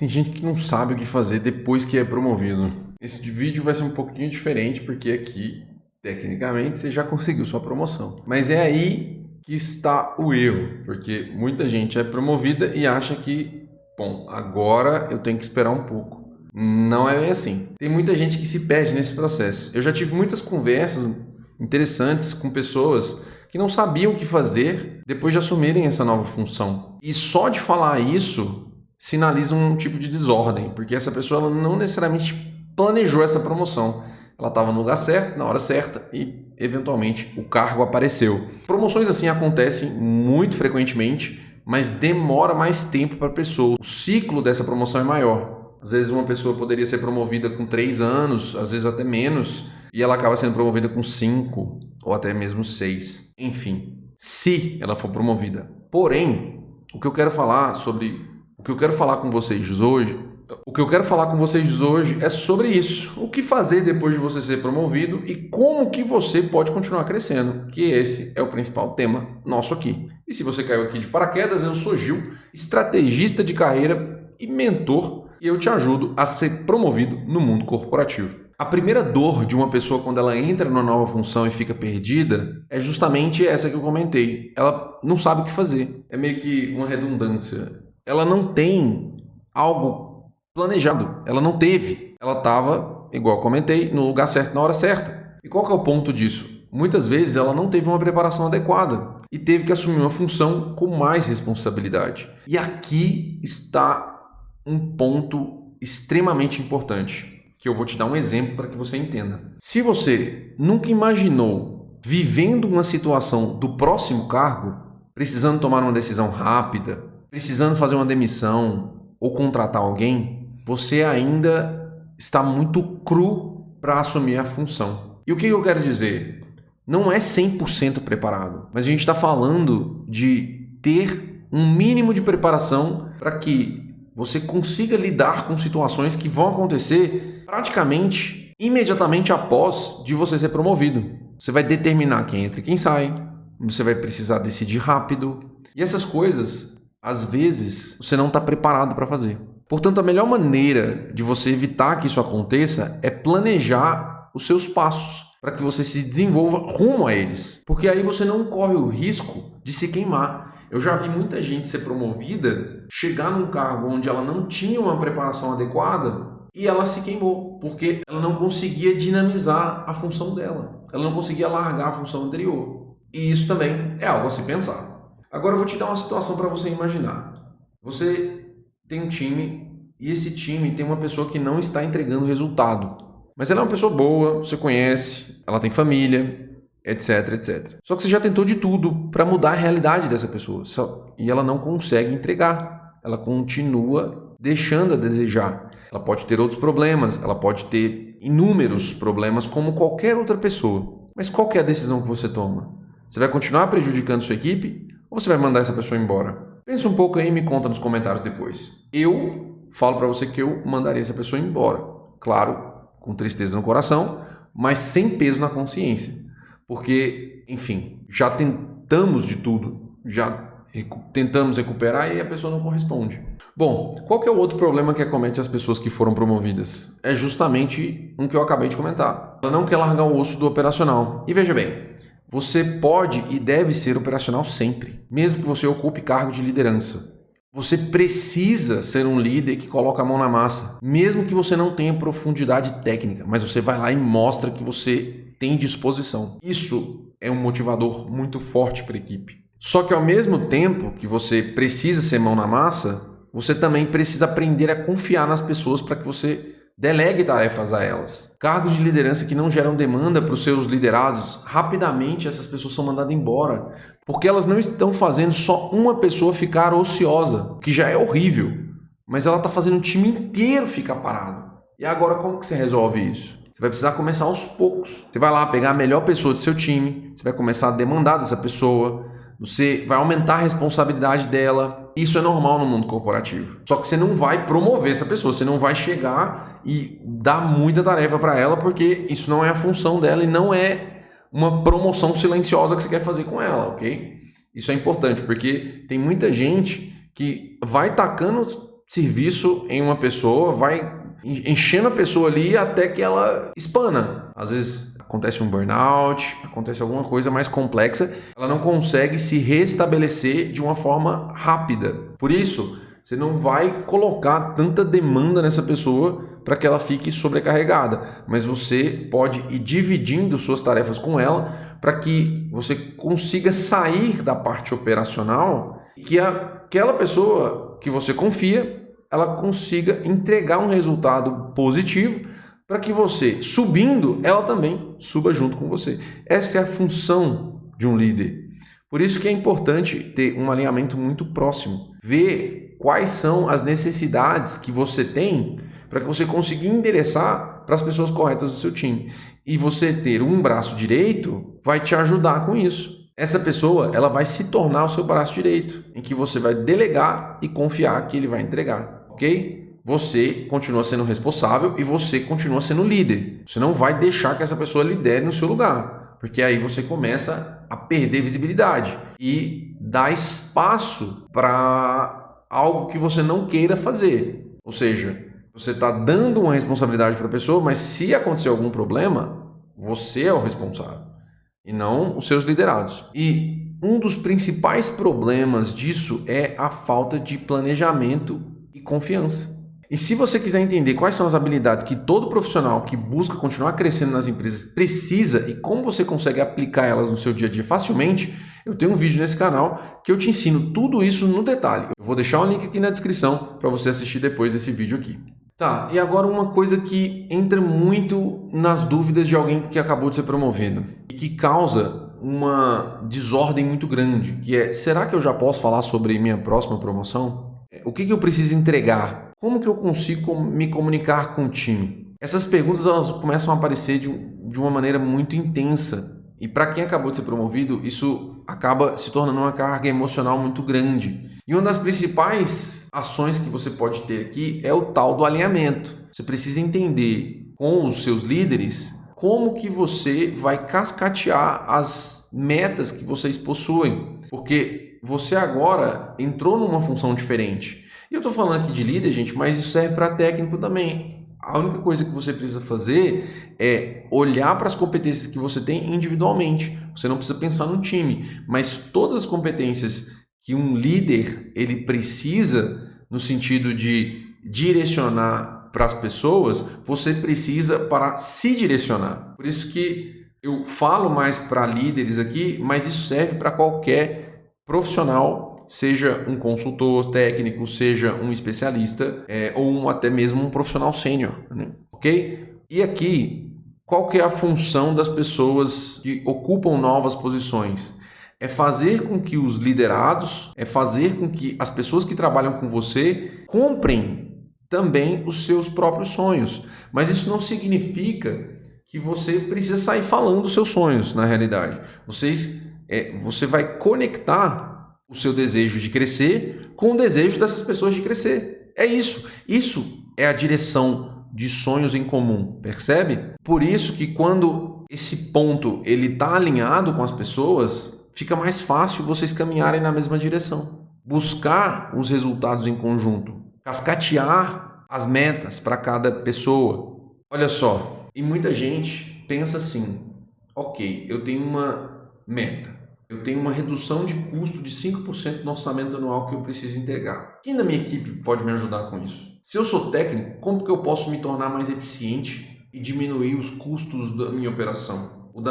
Tem gente que não sabe o que fazer depois que é promovido. Esse vídeo vai ser um pouquinho diferente, porque aqui, tecnicamente, você já conseguiu sua promoção. Mas é aí que está o erro, porque muita gente é promovida e acha que, bom, agora eu tenho que esperar um pouco. Não é bem assim. Tem muita gente que se perde nesse processo. Eu já tive muitas conversas interessantes com pessoas que não sabiam o que fazer depois de assumirem essa nova função. E só de falar isso sinaliza um tipo de desordem, porque essa pessoa ela não necessariamente planejou essa promoção. Ela estava no lugar certo, na hora certa e, eventualmente, o cargo apareceu. Promoções assim acontecem muito frequentemente, mas demora mais tempo para a pessoa. O ciclo dessa promoção é maior. Às vezes uma pessoa poderia ser promovida com 3 anos, às vezes até menos, e ela acaba sendo promovida com 5 ou até mesmo 6. Enfim, se ela for promovida. Porém, o que eu quero falar com vocês hoje é sobre isso. O que fazer depois de você ser promovido e como que você pode continuar crescendo, que esse é o principal tema nosso aqui. E se você caiu aqui de paraquedas, eu sou Gil, estrategista de carreira e mentor, e eu te ajudo a ser promovido no mundo corporativo. A primeira dor de uma pessoa quando ela entra numa nova função e fica perdida é justamente essa que eu comentei. Ela não sabe o que fazer. É meio que uma redundância. Ela não tem algo planejado. Ela não teve. Ela estava, igual eu comentei, no lugar certo na hora certa. E qual que é o ponto disso? Muitas vezes ela não teve uma preparação adequada e teve que assumir uma função com mais responsabilidade. E aqui está um ponto extremamente importante, que eu vou te dar um exemplo para que você entenda. Se você nunca imaginou vivendo uma situação do próximo cargo, precisando tomar uma decisão rápida, precisando fazer uma demissão ou contratar alguém, você ainda está muito cru para assumir a função. E o que eu quero dizer? Não é 100% preparado, mas a gente está falando de ter um mínimo de preparação para que você consiga lidar com situações que vão acontecer praticamente imediatamente após de você ser promovido. Você vai determinar quem entra e quem sai, você vai precisar decidir rápido, e essas coisas, às vezes, você não está preparado para fazer. Portanto, a melhor maneira de você evitar que isso aconteça é planejar os seus passos para que você se desenvolva rumo a eles, porque aí você não corre o risco de se queimar. Eu já vi muita gente ser promovida, chegar num cargo onde ela não tinha uma preparação adequada e ela se queimou, porque ela não conseguia dinamizar a função dela. Ela não conseguia largar a função anterior. E isso também é algo a se pensar. Agora eu vou te dar uma situação para você imaginar. Você tem um time e esse time tem uma pessoa que não está entregando resultado. Mas ela é uma pessoa boa, você conhece, ela tem família, etc, etc. Só que você já tentou de tudo para mudar a realidade dessa pessoa e ela não consegue entregar. Ela continua deixando a desejar. Ela pode ter outros problemas, ela pode ter inúmeros problemas como qualquer outra pessoa. Mas qual que é a decisão que você toma? Você vai continuar prejudicando sua equipe ou você vai mandar essa pessoa embora? Pensa um pouco aí e me conta nos comentários depois. Eu falo para você que eu mandaria essa pessoa embora. Claro, com tristeza no coração, mas sem peso na consciência. Porque, enfim, já tentamos de tudo, já tentamos recuperar e a pessoa não corresponde. Bom, qual que é o outro problema que acomete as pessoas que foram promovidas? É justamente um que eu acabei de comentar. Ela não quer largar o osso do operacional. E veja bem, você pode e deve ser operacional sempre, mesmo que você ocupe cargo de liderança. Você precisa ser um líder que coloca a mão na massa, mesmo que você não tenha profundidade técnica, mas você vai lá e mostra que você tem disposição. Isso é um motivador muito forte para a equipe. Só que ao mesmo tempo que você precisa ser mão na massa, você também precisa aprender a confiar nas pessoas para que você delegue tarefas a elas. Cargos de liderança que não geram demanda para os seus liderados, rapidamente essas pessoas são mandadas embora, porque elas não estão fazendo só uma pessoa ficar ociosa, que já é horrível, mas ela está fazendo o time inteiro ficar parado. E agora como que você resolve isso? Você vai precisar começar aos poucos. Você vai lá pegar a melhor pessoa do seu time, você vai começar a demandar dessa pessoa, você vai aumentar a responsabilidade dela. Isso é normal no mundo corporativo. Só que você não vai promover essa pessoa, você não vai chegar e dar muita tarefa para ela, porque isso não é a função dela e não é uma promoção silenciosa que você quer fazer com ela, ok? Isso é importante, porque tem muita gente que vai tacando serviço em uma pessoa, vai enchendo a pessoa ali até que ela espana. Às vezes acontece um burnout, acontece alguma coisa mais complexa, ela não consegue se restabelecer de uma forma rápida. Por isso, você não vai colocar tanta demanda nessa pessoa para que ela fique sobrecarregada, mas você pode ir dividindo suas tarefas com ela para que você consiga sair da parte operacional e que aquela pessoa que você confia, ela consiga entregar um resultado positivo para que você, subindo, ela também suba junto com você. Essa é a função de um líder. Por isso que é importante ter um alinhamento muito próximo. Ver quais são as necessidades que você tem para que você consiga endereçar para as pessoas corretas do seu time. E você ter um braço direito vai te ajudar com isso. Essa pessoa, ela vai se tornar o seu braço direito, em que você vai delegar e confiar que ele vai entregar, ok? Você continua sendo responsável e você continua sendo líder. Você não vai deixar que essa pessoa lidere no seu lugar, porque aí você começa a perder visibilidade e dá espaço para algo que você não queira fazer. Ou seja, você está dando uma responsabilidade para a pessoa, mas se acontecer algum problema, você é o responsável e não os seus liderados. E um dos principais problemas disso é a falta de planejamento e confiança. E se você quiser entender quais são as habilidades que todo profissional que busca continuar crescendo nas empresas precisa e como você consegue aplicar elas no seu dia a dia facilmente, eu tenho um vídeo nesse canal que eu te ensino tudo isso no detalhe. Eu vou deixar o link aqui na descrição para você assistir depois desse vídeo aqui. Tá, e agora uma coisa que entra muito nas dúvidas de alguém que acabou de ser promovido e que causa uma desordem muito grande, que é: será que eu já posso falar sobre minha próxima promoção? O que eu preciso entregar? Como que eu consigo me comunicar com o time? Essas perguntas elas começam a aparecer de uma maneira muito intensa. E para quem acabou de ser promovido, isso acaba se tornando uma carga emocional muito grande. E uma das principais ações que você pode ter aqui é o tal do alinhamento. Você precisa entender com os seus líderes como que você vai cascatear as metas que vocês possuem. Porque você agora entrou numa função diferente. E eu estou falando aqui de líder, gente, mas isso serve para técnico também. A única coisa que você precisa fazer é olhar para as competências que você tem individualmente. Você não precisa pensar no time, mas todas as competências que um líder ele precisa no sentido de direcionar para as pessoas, você precisa para se direcionar. Por isso que eu falo mais para líderes aqui, mas isso serve para qualquer profissional, seja um consultor técnico, seja um especialista ou até mesmo um profissional sênior, né? Ok? E aqui, qual que é a função das pessoas que ocupam novas posições? É fazer com que os liderados, é fazer com que as pessoas que trabalham com você comprem também os seus próprios sonhos. Mas isso não significa que você precisa sair falando os seus sonhos, na realidade. Você vai conectar o seu desejo de crescer com o desejo dessas pessoas de crescer. É isso. Isso é a direção de sonhos em comum, percebe? Por isso que quando esse ponto ele está alinhado com as pessoas, fica mais fácil vocês caminharem na mesma direção. Buscar os resultados em conjunto. Cascatear as metas para cada pessoa. Olha só, e muita gente pensa assim: ok, eu tenho uma meta. Eu tenho uma redução de custo de 5% no orçamento anual que eu preciso entregar. Quem da minha equipe pode me ajudar com isso? Se eu sou técnico, como que eu posso me tornar mais eficiente e diminuir os custos da minha operação? Ou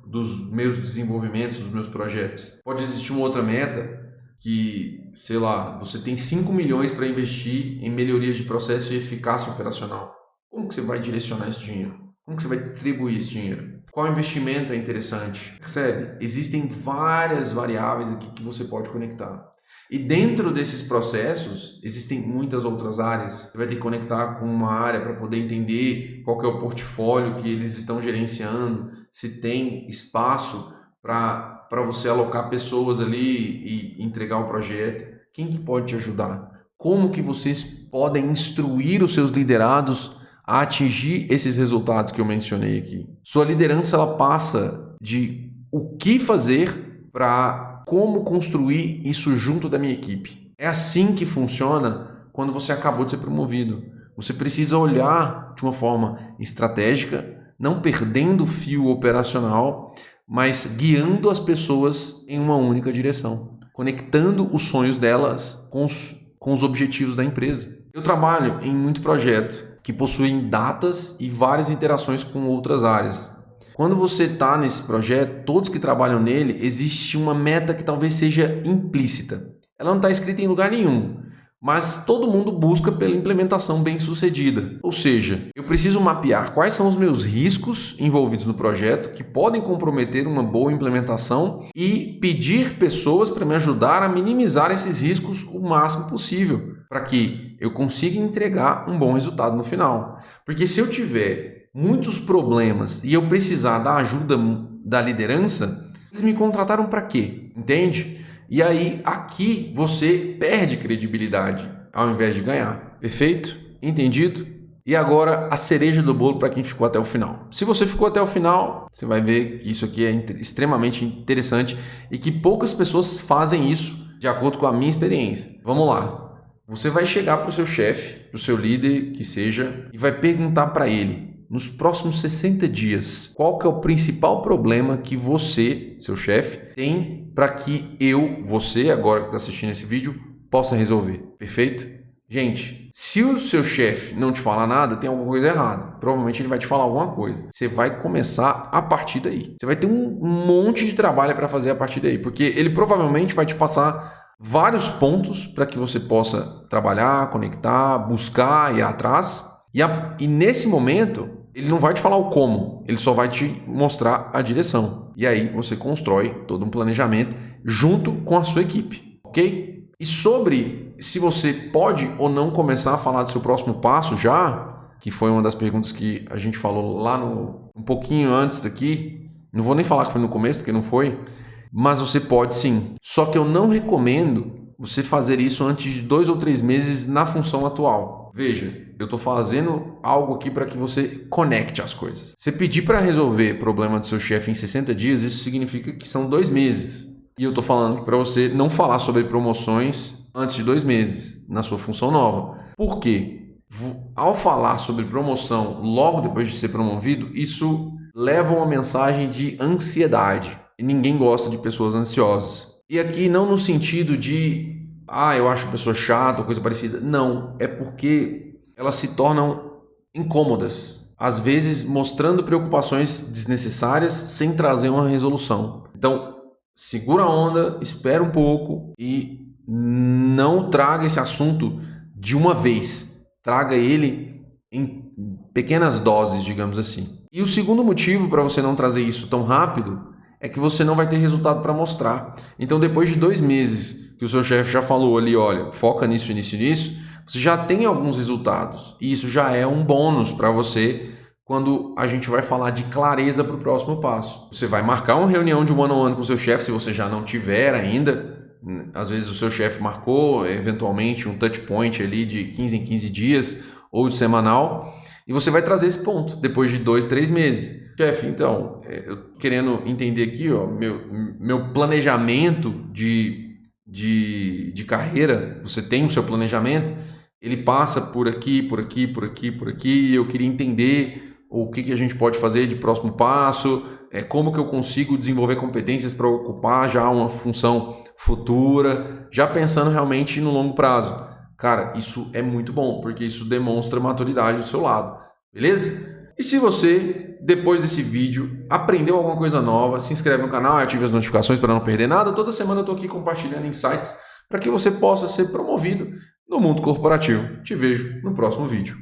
dos meus desenvolvimentos, dos meus projetos? Pode existir uma outra meta que, sei lá, você tem 5 milhões para investir em melhorias de processo e eficácia operacional. Como que você vai direcionar esse dinheiro? Como que você vai distribuir esse dinheiro? Qual investimento é interessante? Percebe? Existem várias variáveis aqui que você pode conectar. E dentro desses processos, existem muitas outras áreas. Você vai ter que conectar com uma área para poder entender qual que é o portfólio que eles estão gerenciando, se tem espaço para você alocar pessoas ali e entregar o projeto. Quem que pode te ajudar? Como que vocês podem instruir os seus liderados a atingir esses resultados que eu mencionei aqui? Sua liderança ela passa de o que fazer para como construir isso junto da minha equipe. É assim que funciona quando você acabou de ser promovido. Você precisa olhar de uma forma estratégica, não perdendo o fio operacional, mas guiando as pessoas em uma única direção, conectando os sonhos delas com os objetivos da empresa. Eu trabalho em muito projeto que possuem datas e várias interações com outras áreas. Quando você está nesse projeto, todos que trabalham nele, existe uma meta que talvez seja implícita. Ela não está escrita em lugar nenhum, mas todo mundo busca pela implementação bem-sucedida. Ou seja, eu preciso mapear quais são os meus riscos envolvidos no projeto que podem comprometer uma boa implementação e pedir pessoas para me ajudar a minimizar esses riscos o máximo possível, para que eu consiga entregar um bom resultado no final. Porque se eu tiver muitos problemas e eu precisar da ajuda da liderança, eles me contrataram para quê? Entende? E aí, aqui você perde credibilidade ao invés de ganhar. Perfeito? Entendido? E agora, a cereja do bolo para quem ficou até o final. Se você ficou até o final, você vai ver que isso aqui é extremamente interessante e que poucas pessoas fazem isso de acordo com a minha experiência. Vamos lá. Você vai chegar para o seu chefe, para o seu líder, que seja, e vai perguntar para ele, nos próximos 60 dias, qual que é o principal problema que você, seu chefe, tem para que você, agora que está assistindo esse vídeo, possa resolver. Perfeito? Gente, se o seu chefe não te falar nada, tem alguma coisa errada. Provavelmente ele vai te falar alguma coisa. Você vai começar a partir daí. Você vai ter um monte de trabalho para fazer a partir daí, porque ele provavelmente vai te passar vários pontos para que você possa trabalhar, conectar, buscar e ir atrás. E nesse momento, ele não vai te falar o como, ele só vai te mostrar a direção. E aí você constrói todo um planejamento junto com a sua equipe, ok? E sobre se você pode ou não começar a falar do seu próximo passo já, que foi uma das perguntas que a gente falou lá um pouquinho antes daqui, não vou nem falar que foi no começo, porque não foi, mas você pode sim. Só que eu não recomendo você fazer isso antes de 2 ou 3 meses na função atual. Veja, eu estou fazendo algo aqui para que você conecte as coisas. Você pedir para resolver problema do seu chefe em 60 dias, isso significa que são 2 meses. E eu estou falando para você não falar sobre promoções antes de 2 meses na sua função nova. Por quê? Ao falar sobre promoção logo depois de ser promovido, isso leva uma mensagem de ansiedade. E ninguém gosta de pessoas ansiosas. E aqui não no sentido de eu acho a pessoa chata ou coisa parecida. Não, é porque elas se tornam incômodas, às vezes mostrando preocupações desnecessárias sem trazer uma resolução. Então, segura a onda, espera um pouco e não traga esse assunto de uma vez. Traga ele em pequenas doses, digamos assim. E o segundo motivo para você não trazer isso tão rápido é que você não vai ter resultado para mostrar. Então, depois de 2 meses que o seu chefe já falou ali, olha, foca nisso, nisso e nisso, você já tem alguns resultados. E isso já é um bônus para você quando a gente vai falar de clareza para o próximo passo. Você vai marcar uma reunião de one-on-one com o seu chefe, se você já não tiver ainda. Às vezes o seu chefe marcou, eventualmente, um touch point ali de 15 em 15 dias ou semanal. E você vai trazer esse ponto depois de 2, 3 meses. Chefe, então, eu querendo entender aqui, ó, meu planejamento de carreira, você tem o seu planejamento, ele passa por aqui, por aqui, por aqui, por aqui, e eu queria entender o que a gente pode fazer de próximo passo, como que eu consigo desenvolver competências para ocupar já uma função futura, já pensando realmente no longo prazo. Cara, isso é muito bom, porque isso demonstra maturidade do seu lado, beleza? E se você, depois desse vídeo, aprendeu alguma coisa nova, se inscreve no canal e ative as notificações para não perder nada. Toda semana eu estou aqui compartilhando insights para que você possa ser promovido no mundo corporativo. Te vejo no próximo vídeo.